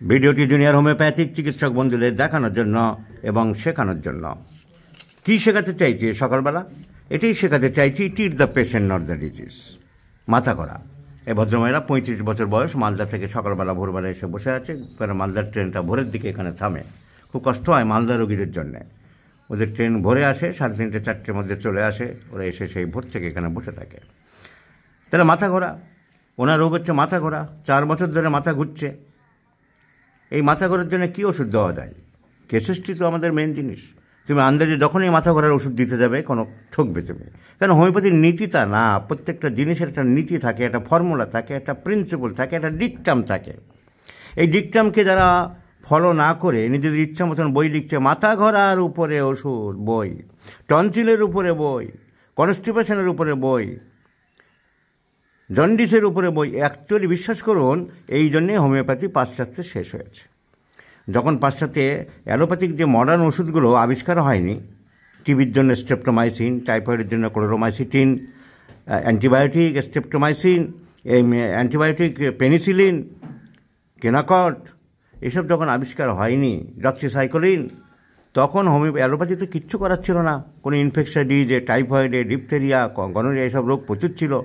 ভিডিওটি junior homeopathic চিকিৎসক বন্ধুদের দেখানোর জন্য এবং শেখানোর জন্য। কী শেখাতে চাইছি সকালবেলা? এটাই শেখাতে চাইছি, treat the patient not the disease. মাথা করা। এ ভদ্রমহিলা 35 বছর বয়স, মালদা থেকে সকালবেলা ভোরবেলা এসে বসে আছে। মালদার ট্রেনটা ভোরের দিকে এখানে থামে, খুব কষ্ট হয় মালদা রোগীদের জন্যে। ওদের ট্রেন ভোরে আসে, 3:30 4টের মধ্যে চলে আসে, ওরা এসে সেই ভোর থেকে এখানে বসে থাকে। তাহলে মাথা ঘোরা, ওনার রোগ হচ্ছে মাথা ঘোরা। 4 বছর ধরে মাথা ঘুরছে। এই মাথা ঘোরার জন্য কী ওষুধ দেওয়া যায়? কেসিস্ট্রি তো আমাদের মেন জিনিস। তুমি আন্দাজে যখনই মাথা ঘোরার ওষুধ দিতে যাবে কোনো ঠকবে তুমি। কারণ হোমিওপ্যাথির নীতিটা না, প্রত্যেকটা জিনিসের একটা নীতি থাকে, একটা ফর্মুলা থাকে, একটা প্রিন্সিপাল থাকে, একটা ডিকটাম থাকে। এই ডিকটামকে যারা ফলো না করে নিজেদের ইচ্ছা মতন বই লিখছে, মাথা ঘোরার উপরে ওষুধ বই, টনসিলের উপরে বই, কনস্টিপেশনের উপরে বই, জন্ডিসের উপরে বই। অ্যাকচুয়ালি বিশ্বাস করুন, এই জন্যে হোমিওপ্যাথি পাশ্চাত্যে শেষ হয়েছে। যখন পাশ্চাত্যে অ্যালোপ্যাথিক যে মডার্ন ওষুধগুলো আবিষ্কার হয়নি, টিবির জন্য স্ট্রেপ্টোমাইসিন, টাইফয়েডের জন্য ক্লোরোমাইসিটিন, অ্যান্টিবায়োটিক স্ট্রেপ্টোমাইসিন, অ্যান্টিবায়োটিক পেনিসিলিন, কেনাকট, এসব যখন আবিষ্কার হয়নি, ডক্সিসাইক্লিন, তখন অ্যালোপ্যাথিতে কিচ্ছু করার ছিল না। কোনো ইনফেকশন ডিজিজে, টাইফয়েডে, ডিপথেরিয়া, গনোরিয়া, এসব রোগ প্রচুর ছিল।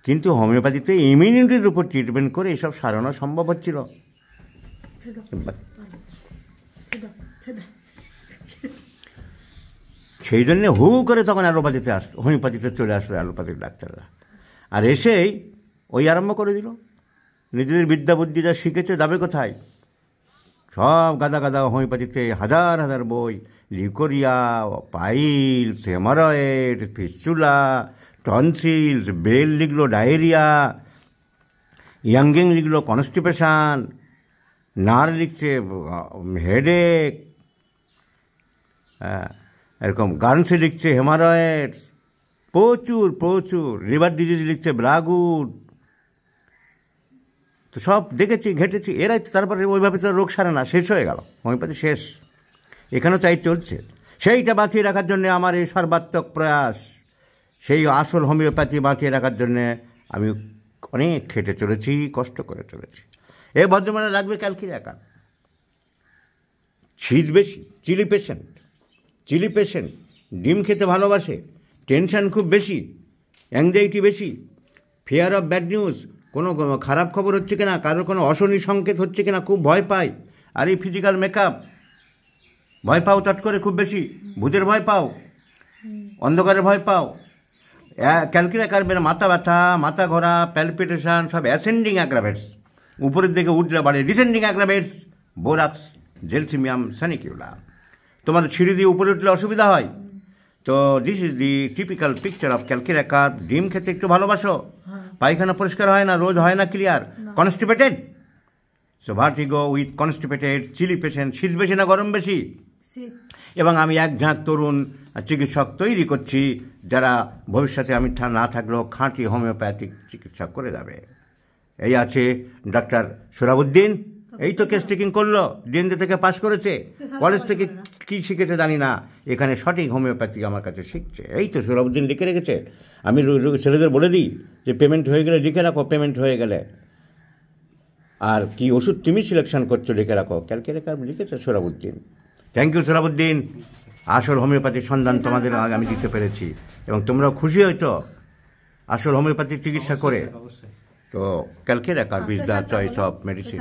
কিন্তু হোমিওপ্যাথিতে ইমিউনিটির উপর ট্রিটমেন্ট করে এসব সারানো সম্ভব হচ্ছিল। সেই জন্যে হু করে তখন অ্যালোপ্যাথিতে হোমিওপ্যাথিতে চলে আসলো অ্যালোপ্যাথিক ডাক্তাররা। আর এসেই ওই আরম্ভ করে দিল। নিজেদের বিদ্যা বুদ্ধি যা শিখেছে যাবে কোথায়? সব গাদা গাদা হোমিওপ্যাথিতে হাজার হাজার বই, leucorrhoea, piles, haemorrhoid, fistula, tonsils, বেল লিখলো ডায়রিয়া, ইয়াংগিং লিখলো কনস্টিপেশন, নার লিখছে হেডেক, এরকম গার্নসি লিখছে হেমারয়েডস, প্রচুর প্রচুর, লিভার ডিজিজ লিখছে ব্লাগুড। তো সব দেখেছি, ঘেটেছি। এরাই তারপরে ওইভাবে তো রোগ সারে না, শেষ হয়ে গেল, হোমিওপ্যাথি শেষ। এখানেও তাই চলছে। সেইটা বাঁচিয়ে রাখার জন্যে আমার এই সর্বাত্মক প্রয়াস। সেই আসল হোমিওপ্যাথি বাঁচিয়ে রাখার জন্যে আমি অনেক খেটে চলেছি, কষ্ট করে চলেছি। এ ভদ্রমানে লাগবে ক্যালকিরিয়াকার। ছিদ বেশি, চিলি পেশেন্ট, ডিম খেতে ভালোবাসে, টেনশন খুব বেশি, অ্যাংজাইটি বেশি, ফিয়ার অফ ব্যাড নিউজ, কোনো খারাপ খবর হচ্ছে কিনা, কারোর কোনো অশনি সংকেত হচ্ছে কিনা খুব ভয় পায়। আর এই ফিজিক্যাল মেকআপ ভয় পাও চট করে খুব বেশি, ভূতের ভয় পাও, অন্ধকারের ভয় পাও। ক্যালকিরিয়া কার্ভের মাথা ব্যথা, মাথা ঘোরা, প্যালপিটেশন সব অ্যাসেন্ডিং অ্যাগ্রাভেটস, উপরের দিকে উঠলে বাড়ে ডিসেন্ডিং অ্যাগ্রাভেটস, বোরাক্স, জেলসিমিয়াম, সানিকিউলা। তোমার সিঁড়ি দিয়ে উপরে উঠলে অসুবিধা হয়। তো this is the typical picture of ক্যালকিরিয়া curve. ডিম খেতে একটু ভালোবাসো, পায়খানা পরিষ্কার হয় না, রোজ হয় না clear, constipated. So vertigo with constipated, chilli patient, শীত বেশি না গরম বেশি? এবং আমি এক ঝাঁক তরুণ চিকিৎসক তৈরি করছি, যারা ভবিষ্যতে আমি না থাকলেও খাঁটি হোমিওপ্যাথিক চিকিৎসা করে যাবে। এই আছে ডাক্তার সোহরাবউদ্দিন, এই তো কেস টেকিং করলো, ডিএনএ থেকে পাশ করেছে, কলেজ থেকে কী শিখেছে জানি না, এখানে সঠিক হোমিওপ্যাথি আমার কাছে শিখছে। এই তো সোহরাবউদ্দিন লিখে রেখেছে। আমি ছেলেদের বলে দিই যে পেমেন্ট হয়ে গেলে লিখে রাখো, পেমেন্ট হয়ে গেলে। আর কি ওষুধ তুমি সিলেকশন করছো লিখে রাখো। ক্যালকিরিয়া কার্ভ লিখেছে সোহরাবউদ্দিন। Thank you Sohrabuddin. আসল হোমিওপ্যাথির সন্ধান তোমাদের আমি দিতে পেরেছি এবং তোমরাও খুশি হয়েছ আসল হোমিওপ্যাথিক চিকিৎসা করে। তো ক্যালকিরিয়া curve is the choice of medicine.